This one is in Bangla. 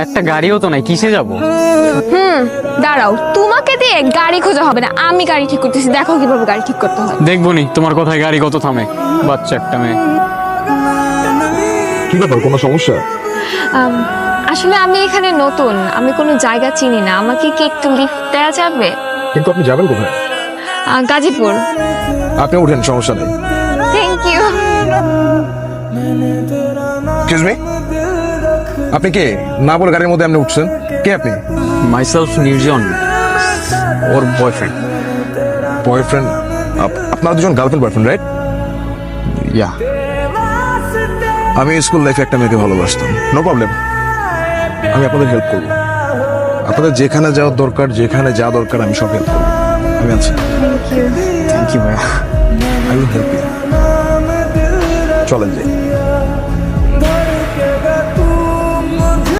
একটা গাড়িও তো নাই, কিসে যাব? দাঁড়াও, তোমাকে দিয়ে গাড়ি খোঁজা হবে না, আমি গাড়ি ঠিক করতেছি, দেখো কিভাবে গাড়ি ঠিক করতে হয়। দেখবো নি তোমার কথায় গাড়ি কত থামে। বাচ্চা একটা মেয়ে। কি ব্যাপার, কোনো সমস্যা? আসলে আমি এখানে নতুন, আমি কোনো জায়গা চিনি না, আমাকে কি একটু লিফট দেওয়া যাবে? কিন্তু আপনি যাবেন কোথায়? গাজীপুর। আপনি উঠেন, সমস্যা নেই। Thank you. এক্সকিউজ মি, আপনি কে? না বলে গাড়ির মধ্যে আপনি উঠছেন, কে আপনি? মাইসেলফ নির্জন, ওর বয়ফ্রেন্ড। বয়ফ্রেন্ড? আপনারা দুজন গার্লফ্রেন্ড বয়ফ্রেন্ড, রাইট? ইয়া। আমি স্কুল লাইফে একটা মেয়েকে ভালোবাসতাম, নো প্রবলেম, আমি আপনাদের হেল্প করবো। আপনাদের যেখানে যাওয়ার দরকার, যেখানে যা দরকার, আমি সব হেল্প করবো। আমি আছি। থ্যাংক ইউ ভাইয়া। I will help you. চলেন যাই।